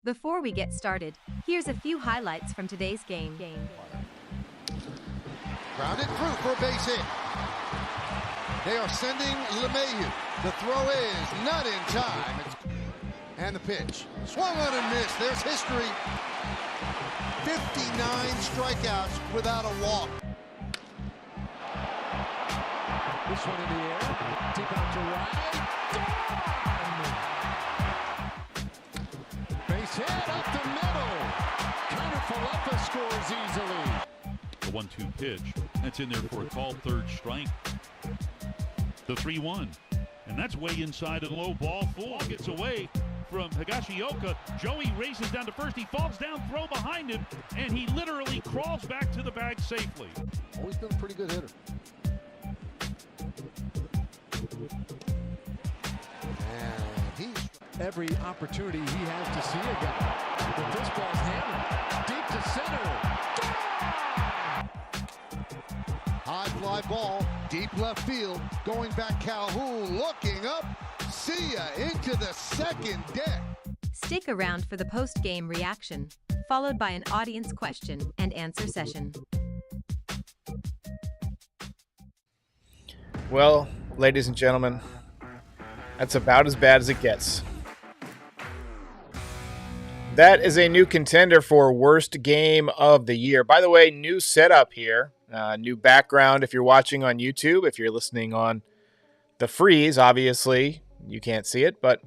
Before we get started, here's a few highlights from today's game. Grounded through for a base hit. They are sending LeMahieu. The throw is not in time. And the pitch. Swung on and missed. There's history. 59 strikeouts without a walk. This one in the air. Deep out to right. Base hit up the middle. Counter Falefa scores easily. The 1-2 pitch. That's in there for a called third strike. The 3-1. And that's way inside and low. Ball full. Gets away from Higashioka. Joey races down to first. He falls down, throw behind him, and he literally crawls back to the bag safely. Always been a pretty good hitter. And he's Every opportunity he has to see a guy. But this ball's hammered. Deep to center. high fly ball, deep left field, going back Calhoun, looking up, see ya, into the second deck. Stick around for the post-game reaction, followed by an audience question and answer session. Well, ladies and gentlemen, that's about as bad as it gets. That is a new contender for worst game of the year. By the way, new setup here. New background if you're watching on YouTube. If you're listening on the Frieze, obviously, you can't see it. But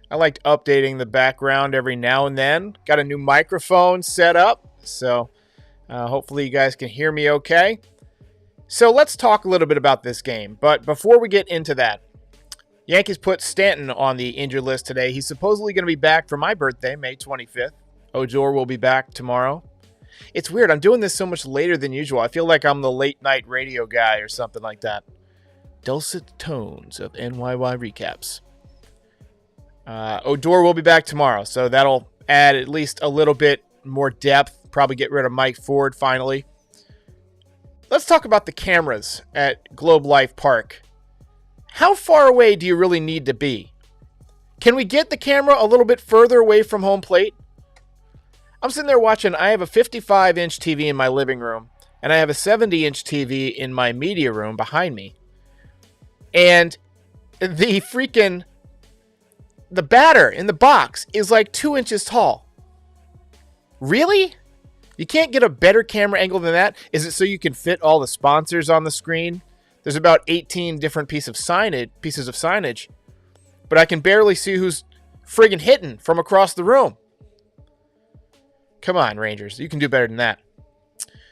I liked updating the background every now and then. Got a new microphone set up. So hopefully you guys can hear me okay. So let's talk a little bit about this game. But before we get into that, Yankees put Stanton on the injured list today. He's supposedly going to be back for my birthday, May 25th. Odor will be back tomorrow. It's weird. I'm doing this so much later than usual. I feel like I'm the late night radio guy or something like that. Dulcet tones of NYY Recaps. Odor will be back tomorrow, so that'll add at least a little bit more depth. Probably get rid of Mike Ford finally. Let's talk about the cameras at Globe Life Park. How far away do you really need to be? Can we get the camera a little bit further away from home plate? I'm sitting there watching. I have a 55-inch TV in my living room, and I have a 70-inch TV in my media room behind me. And the batter in the box is like 2 inches tall. Really? You can't get a better camera angle than that? Is it so you can fit all the sponsors on the screen? There's about 18 different pieces of signage, but I can barely see who's friggin' hitting from across the room. Come on, Rangers. You can do better than that.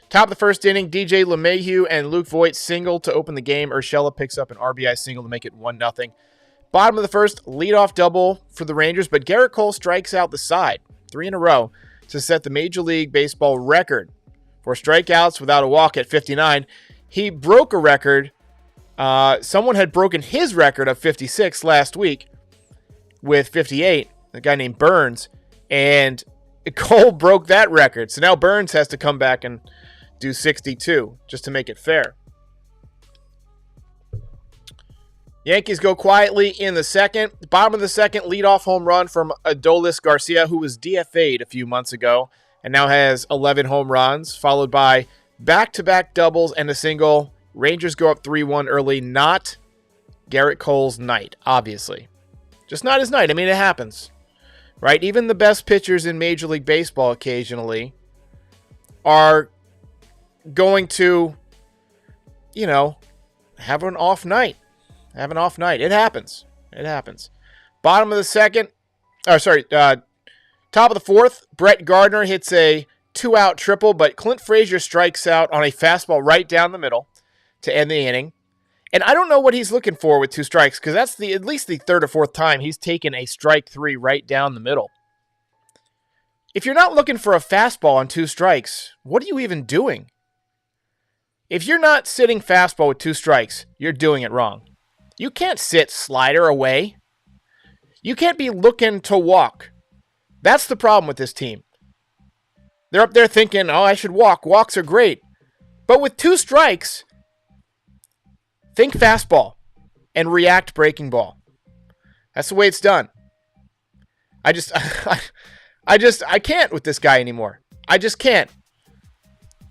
Top of the first inning, DJ LeMahieu and Luke Voigt single to open the game. Urshela picks up an RBI single to make it 1-0. Bottom of the first, leadoff double for the Rangers, but Garrett Cole strikes out the side, 3 in a row, to set the Major League Baseball record for strikeouts without a walk at 59. He broke a record. Someone had broken his record of 56 last week with 58, a guy named Burns, and Cole broke that record. So now Burns has to come back and do 62 just to make it fair. Yankees go quietly in the second. Bottom of the second, leadoff home run from Adolis Garcia, who was DFA'd a few months ago and now has 11 home runs, followed by back-to-back doubles and a single. Rangers go up 3-1 early. Not Garrett Cole's night, obviously. Just not his night. I mean, it happens, right? Even the best pitchers in Major League Baseball occasionally are going to, have an off night. It happens. Bottom of the second. Top of the fourth, Brett Gardner hits a 2-out triple, but Clint Frazier strikes out on a fastball right down the middle to end the inning. And I don't know what he's looking for with 2 strikes, because that's at least the third or fourth time he's taken a strike 3 right down the middle. If you're not looking for a fastball on 2 strikes, what are you even doing? If you're not sitting fastball with 2 strikes, you're doing it wrong. You can't sit slider away. You can't be looking to walk. That's the problem with this team. They're up there thinking, I should walk. Walks are great. But with 2 strikes, think fastball and react breaking ball. That's the way it's done. I I can't with this guy anymore. I just can't.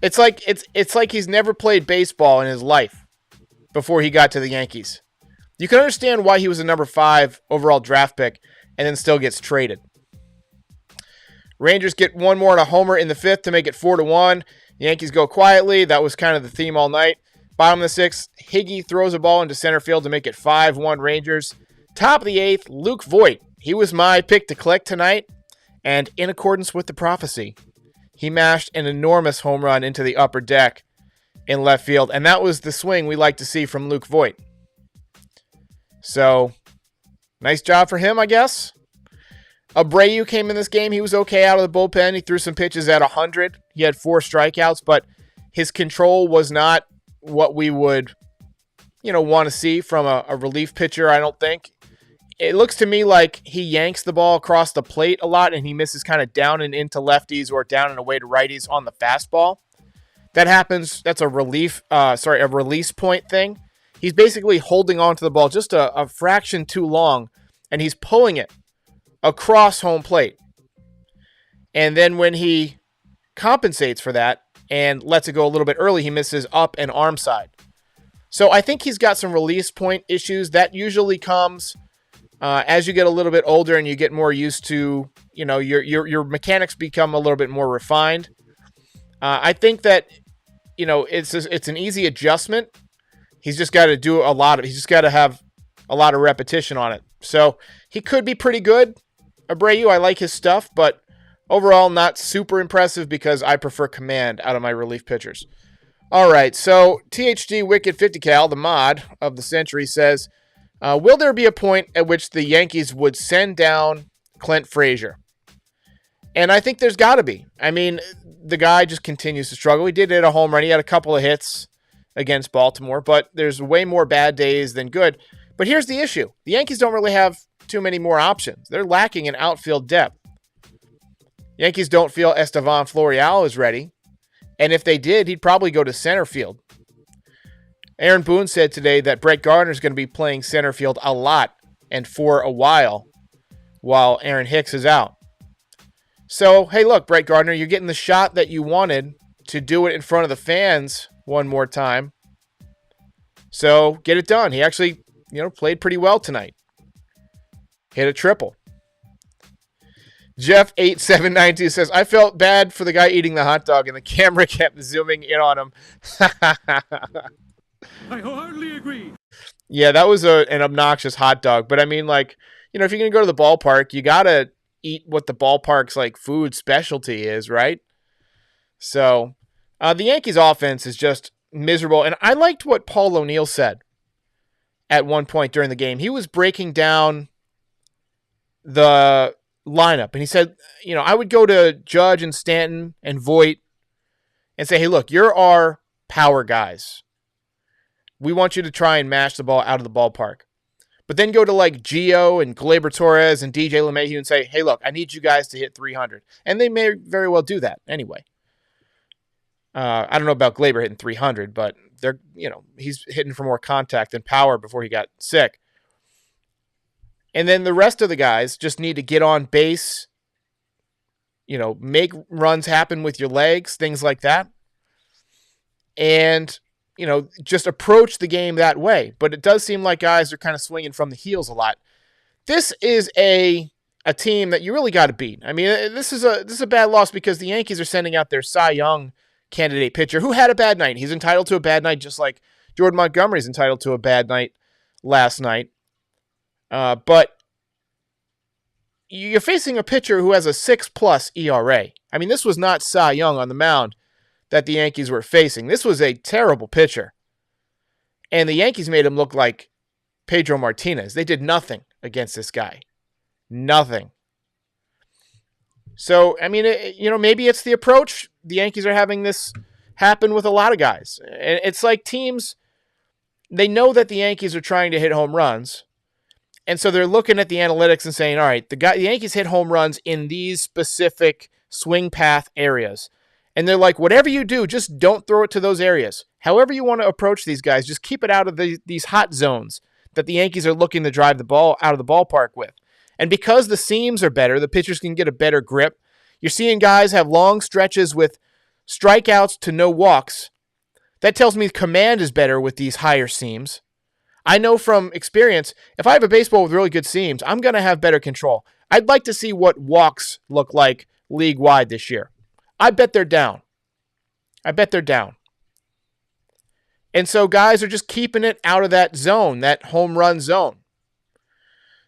It's like he's never played baseball in his life before he got to the Yankees. You can understand why he was a number 5 overall draft pick and then still gets traded. Rangers get one more and a homer in the 5th to make it 4-1. The Yankees go quietly. That was kind of the theme all night. Bottom of the 6th, Higgy throws a ball into center field to make it 5-1 Rangers. Top of the 8th, Luke Voit. He was my pick to click tonight, and in accordance with the prophecy, he mashed an enormous home run into the upper deck in left field, and that was the swing we like to see from Luke Voit. So, nice job for him, I guess. Abreu came in this game. He was okay out of the bullpen. He threw some pitches at 100. He had 4 strikeouts, but his control was not what we would, want to see from a relief pitcher, I don't think. It looks to me like he yanks the ball across the plate a lot, and he misses kind of down and into lefties or down and away to righties on the fastball. That happens. That's a release point thing. He's basically holding on to the ball just a fraction too long, and he's pulling it across home plate. And then when he compensates for that and lets it go a little bit early, he misses up and arm side. So I think he's got some release point issues. That usually comes as you get a little bit older and you get more used to, your mechanics become a little bit more refined. I think that, it's an easy adjustment. He's just got to do he's just got to have a lot of repetition on it. So he could be pretty good. Abreu, I like his stuff, but overall not super impressive because I prefer command out of my relief pitchers. All right, so THD Wicked 50 Cal, the mod of the century, says, will there be a point at which the Yankees would send down Clint Frazier? And I think there's got to be. I mean, the guy just continues to struggle. He did hit a home run. He had a couple of hits against Baltimore, but there's way more bad days than good. But here's the issue. The Yankees don't really have too many more options. They're lacking in outfield depth. Yankees don't feel Estevan Florial is ready. And if they did, he'd probably go to center field. Aaron Boone said today that Brett Gardner's going to be playing center field a lot and for a while Aaron Hicks is out. So, hey, look, Brett Gardner, you're getting the shot that you wanted to do it in front of the fans one more time. So, get it done. He actually, played pretty well tonight. Hit a triple. Jeff8792 says, I felt bad for the guy eating the hot dog and the camera kept zooming in on him. I wholeheartedly agree. Yeah, that was an obnoxious hot dog. But I mean, if you're going to go to the ballpark, you got to eat what the ballpark's food specialty is, right? So the Yankees offense is just miserable. And I liked what Paul O'Neill said at one point during the game. He was breaking down the lineup, and he said, I would go to Judge and Stanton and Voit and say, hey, look, you're our power guys. We want you to try and mash the ball out of the ballpark. But then go to Gio and Gleyber Torres and DJ LeMahieu and say, hey, look, I need you guys to hit 300. And they may very well do that anyway. I don't know about Gleyber hitting 300, but he's hitting for more contact than power before he got sick. And then the rest of the guys just need to get on base, make runs happen with your legs, things like that. And, just approach the game that way. But it does seem like guys are kind of swinging from the heels a lot. This is a team that you really got to beat. I mean, this is a bad loss because the Yankees are sending out their Cy Young candidate pitcher who had a bad night. He's entitled to a bad night just like Jordan Montgomery's entitled to a bad night last night. But you're facing a pitcher who has a 6+ ERA. I mean, this was not Cy Young on the mound that the Yankees were facing. This was a terrible pitcher. And the Yankees made him look like Pedro Martinez. They did nothing against this guy. Nothing. So, I mean, maybe it's the approach. The Yankees are having this happen with a lot of guys. And it's like teams, they know that the Yankees are trying to hit home runs. And so they're looking at the analytics and saying, all right, the Yankees hit home runs in these specific swing path areas. And they're like, whatever you do, just don't throw it to those areas. However you want to approach these guys, just keep it out of these hot zones that the Yankees are looking to drive the ball out of the ballpark with. And because the seams are better, the pitchers can get a better grip. You're seeing guys have long stretches with strikeouts to no walks. That tells me command is better with these higher seams. I know from experience, if I have a baseball with really good seams, I'm going to have better control. I'd like to see what walks look like league-wide this year. I bet they're down. And so guys are just keeping it out of that zone, that home run zone.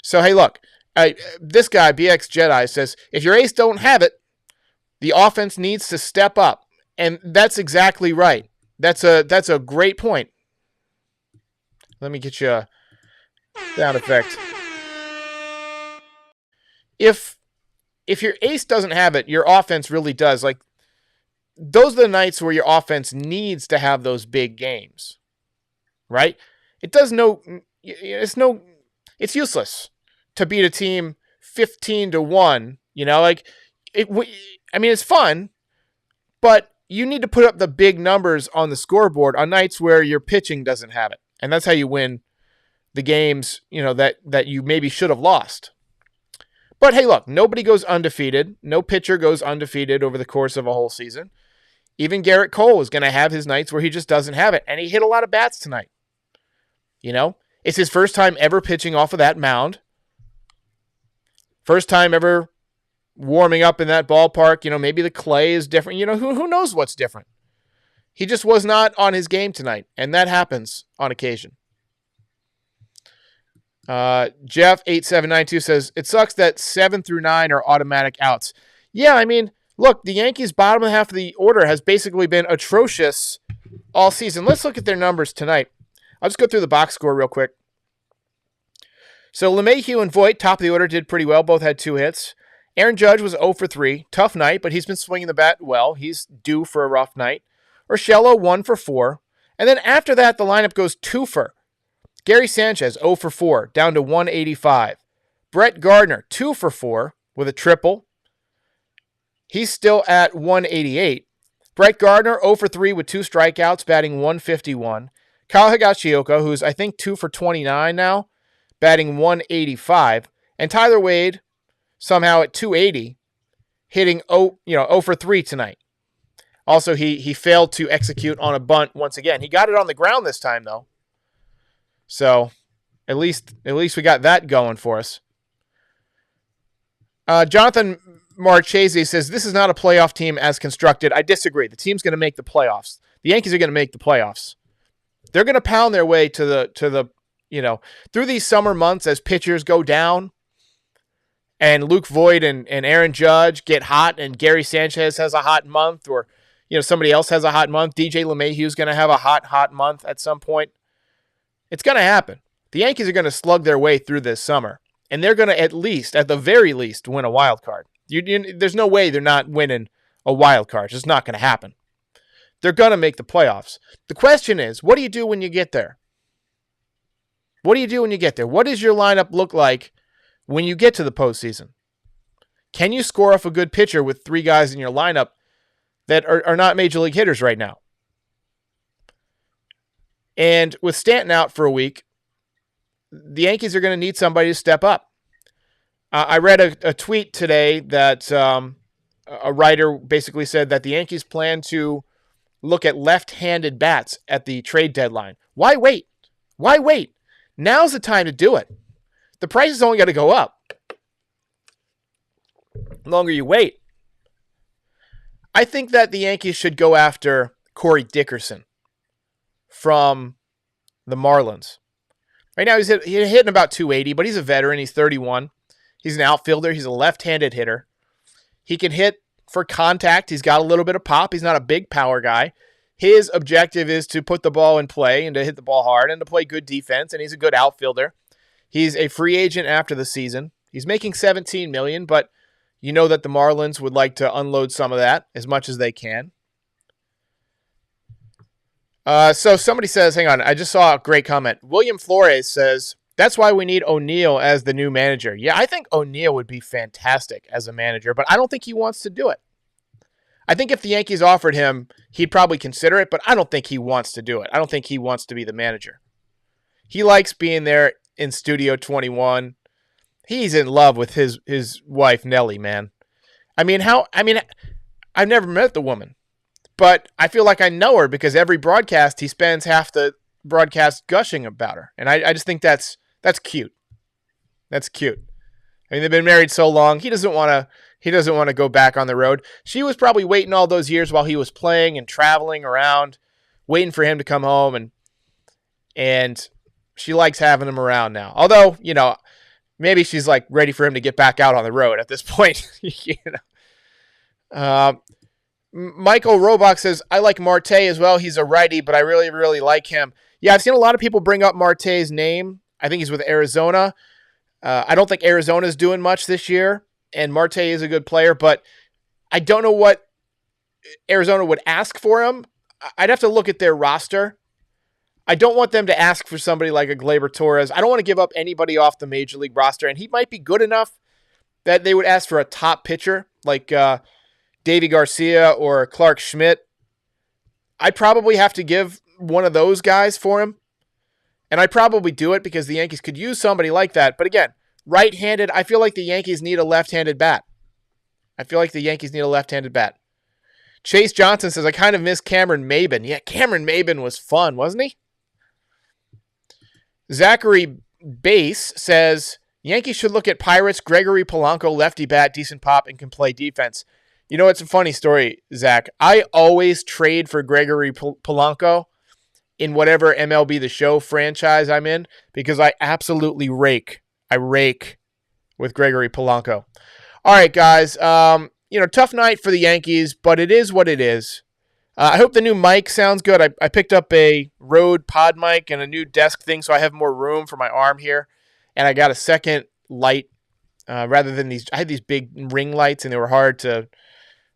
So, hey, look, this guy, BX Jedi, says, if your ace don't have it, the offense needs to step up. And that's exactly right. That's a great point. Let me get you a sound effect. If your ace doesn't have it, your offense really does. Like, those are the nights where your offense needs to have those big games, right? It's useless to beat a team 15-1. It's fun, but you need to put up the big numbers on the scoreboard on nights where your pitching doesn't have it. And that's how you win the games, that you maybe should have lost. But hey, look, nobody goes undefeated. No pitcher goes undefeated over the course of a whole season. Even Garrett Cole is going to have his nights where he just doesn't have it. And he hit a lot of bats tonight. It's his first time ever pitching off of that mound. First time ever warming up in that ballpark. Maybe the clay is different. Who knows what's different? He just was not on his game tonight, and that happens on occasion. Jeff8792 says, it sucks that 7 through 9 are automatic outs. Yeah, look, the Yankees' bottom half of the order has basically been atrocious all season. Let's look at their numbers tonight. I'll just go through the box score real quick. So LeMahieu and Voit, top of the order, did pretty well. Both had 2 hits. Aaron Judge was 0 for 3. Tough night, but he's been swinging the bat well. He's due for a rough night. Urshela, 1 for 4. And then after that, the lineup goes 2 for. Gary Sanchez, 0 for 4, down to 185. Brett Gardner, 2 for 4 with a triple. He's still at 188. Brett Gardner, 0 for 3 with 2 strikeouts, batting 151. Kyle Higashioka, who's I think 2 for 29 now, batting 185. And Tyler Wade, somehow at 280, hitting 0 for 3 tonight. Also, he failed to execute on a bunt once again. He got it on the ground this time, though. So, at least we got that going for us. Jonathan Marchese says, this is not a playoff team as constructed. I disagree. The team's going to make the playoffs. The Yankees are going to make the playoffs. They're going to pound their way to the through these summer months as pitchers go down and Luke Voit and Aaron Judge get hot and Gary Sanchez has a hot month or, somebody else has a hot month. DJ LeMahieu is going to have a hot month at some point. It's going to happen. The Yankees are going to slug their way through this summer, and they're going to at the very least, win a wild card. There's no way they're not winning a wild card. It's just not going to happen. They're going to make the playoffs. The question is, what do you do when you get there? What do you do when you get there? What does your lineup look like when you get to the postseason? Can you score off a good pitcher with 3 guys in your lineup that are not major league hitters right now? And with Stanton out for a week, the Yankees are going to need somebody to step up. I read a tweet today that a writer basically said that the Yankees plan to look at left-handed bats at the trade deadline. Why wait? Why wait? Now's the time to do it. The price is only going to go up. The longer you wait. I think that the Yankees should go after Corey Dickerson from the Marlins. Right now he's hitting about 280, but he's a veteran. He's 31. He's an outfielder. He's a left-handed hitter. He can hit for contact. He's got a little bit of pop. He's not a big power guy. His objective is to put the ball in play and to hit the ball hard and to play good defense, and he's a good outfielder. He's a free agent after the season. He's making $17 million, but you know that the Marlins would like to unload some of that as much as they can. So somebody says, hang on, I just saw a great comment. William Flores says, that's why we need O'Neill as the new manager. Yeah, I think O'Neill would be fantastic as a manager, but I don't think he wants to do it. I think if the Yankees offered him, he'd probably consider it, but I don't think he wants to do it. I don't think he wants to be the manager. He likes being there in Studio 21. He's in love with his wife, Nellie, man. I mean, I've never met the woman, but I feel like I know her because every broadcast he spends half the broadcast gushing about her. And I just think that's cute. That's cute. I mean, they've been married so long. He doesn't want to go back on the road. She was probably waiting all those years while he was playing and traveling around, waiting for him to come home, and she likes having him around now. Although, maybe she's like ready for him to get back out on the road at this point. Michael Robach says, I like Marte as well. He's a righty, but I really, really like him. Yeah, I've seen a lot of people bring up Marte's name. I think he's with Arizona. I don't think Arizona's doing much this year, and Marte is a good player, but I don't know what Arizona would ask for him. I'd have to look at their roster. I don't want them to ask for somebody like a Gleyber Torres. I don't want to give up anybody off the Major League roster, and he might be good enough that they would ask for a top pitcher like Davy Garcia or Clark Schmidt. I'd probably have to give one of those guys for him. And I'd probably do it because the Yankees could use somebody like that. But again, right-handed, I feel like the Yankees need a left-handed bat. Chase Johnson says, I kind of miss Cameron Maybin. Yeah, Cameron Maybin was fun, wasn't he? Zachary Bass says, Yankees should look at Pirates, Gregory Polanco, lefty bat, decent pop, and can play defense. You know, it's a funny story, Zach. I always trade for Gregory Polanco in whatever MLB The Show franchise I'm in, because I absolutely rake. I rake with Gregory Polanco. All right, guys. Tough night for the Yankees, but it is what it is. I hope the new mic sounds good. I picked up a Rode pod mic and a new desk thing, so I have more room for my arm here. And I got a second light rather than these. I had these big ring lights, and they were hard to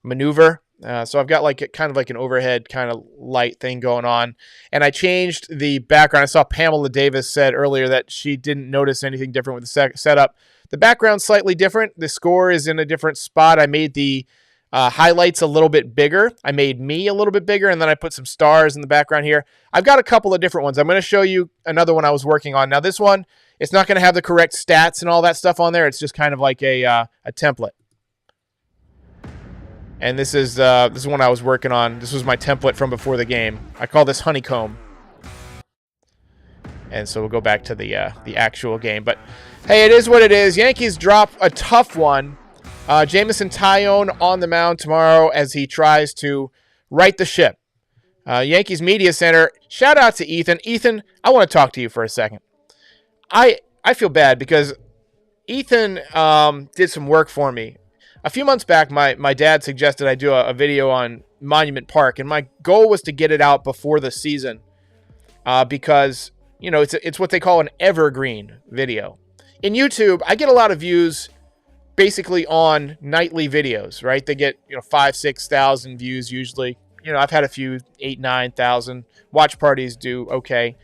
maneuver. So I've got kind of like an overhead kind of light thing going on. And I changed the background. I saw Pamela Davis said earlier that she didn't notice anything different with the setup. The background's slightly different. The score is in a different spot. I made the highlights a little bit bigger. I made me a little bit bigger, and then I put some stars in the background here. I've got a couple of different ones. I'm going to show you another one I was working on. Now this one, it's not going to have the correct stats and all that stuff on there. It's just kind of like a template. And this is one I was working on. This was my template from before the game. I call this Honeycomb. And so we'll go back to the actual game. But, hey, it is what it is. Yankees drop a tough one. Jameson Taillon on the mound tomorrow as he tries to right the ship. Yankees Media Center, shout out to Ethan. Ethan, I want to talk to you for a second. I feel bad because Ethan did some work for me. A few months back, my dad suggested I do a video on Monument Park, and my goal was to get it out before the season because, it's what they call an evergreen video. In YouTube, I get a lot of views basically on nightly videos, right? They get, 5,000, 6,000 views usually. I've had a few 8,000, 9,000. Watch parties do okay.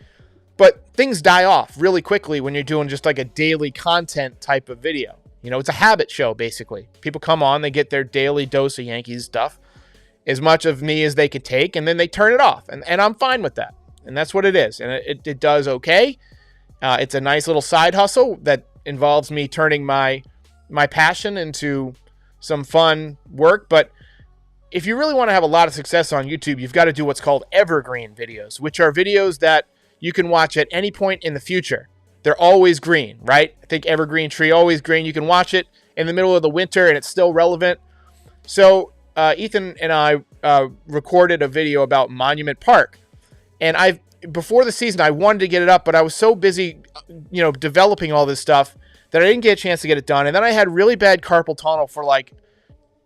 But things die off really quickly when you're doing just like a daily content type of video. It's a habit show, basically. People come on, they get their daily dose of Yankees stuff, as much of me as they could take, and then they turn it off. And I'm fine with that. And that's what it is. And it does okay. It's a nice little side hustle that involves me turning my passion into some fun work. But if you really want to have a lot of success on YouTube, you've got to do what's called evergreen videos, which are videos that you can watch at any point in the future. They're always green, right? I think evergreen tree, always green. You can watch it in the middle of the winter and it's still relevant. So Ethan and I recorded a video about Monument Park. And before the season, I wanted to get it up, but I was so busy, developing all this stuff that I didn't get a chance to get it done. And then I had really bad carpal tunnel for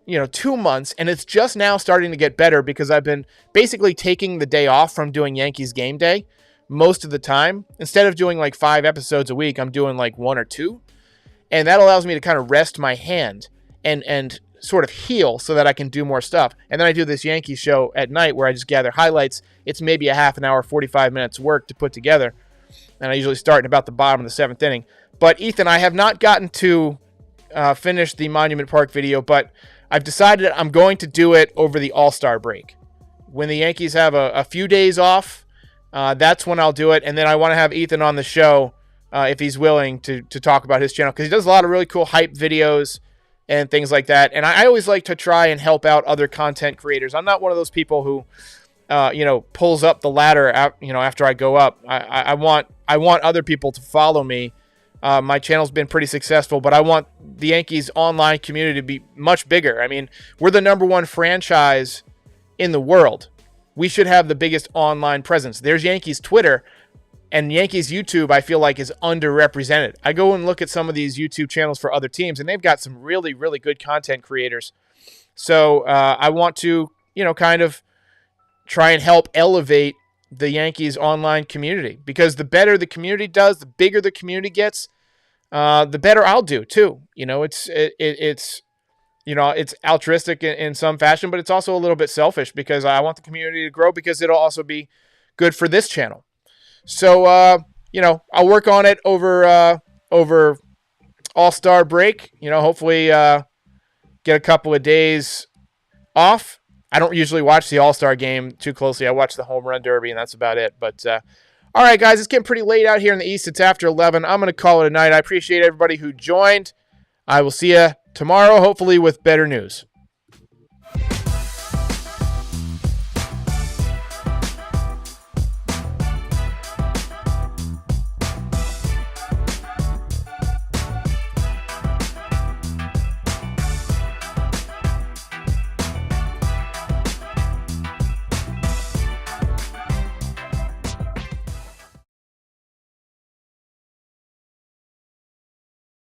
2 months. And it's just now starting to get better because I've been basically taking the day off from doing Yankees Game Day most of the time. Instead of doing 5 episodes a week, I'm doing 1 or 2. And that allows me to kind of rest my hand and sort of heal so that I can do more stuff. And then I do this Yankees show at night where I just gather highlights. It's maybe a half an hour, 45 minutes work to put together. And I usually start in about the bottom of the 7th inning. But Ethan, I have not gotten to finish the Monument Park video, but I've decided I'm going to do it over the All-Star break. When the Yankees have a few days off, that's when I'll do it. And then I want to have Ethan on the show if he's willing to talk about his channel, because he does a lot of really cool hype videos. and things like that. And I always like to try and help out other content creators. I'm not one of those people who, pulls up the ladder, after I go up. I want other people to follow me. My channel's been pretty successful, but I want the Yankees online community to be much bigger. I mean, we're the #1 franchise in the world. We should have the biggest online presence. There's Yankees Twitter, and Yankees YouTube, I feel like, is underrepresented. I go and look at some of these YouTube channels for other teams, and they've got some really, really good content creators. So I want to, kind of try and help elevate the Yankees online community, because the better the community does, the bigger the community gets, the better I'll do too. It's altruistic in some fashion, but it's also a little bit selfish, because I want the community to grow, because it'll also be good for this channel. So, I'll work on it over All-Star break. Hopefully get a couple of days off. I don't usually watch the All-Star game too closely. I watch the Home Run Derby, and that's about it. But, all right, guys, it's getting pretty late out here in the East. It's after 11. I'm going to call it a night. I appreciate everybody who joined. I will see you tomorrow, hopefully with better news.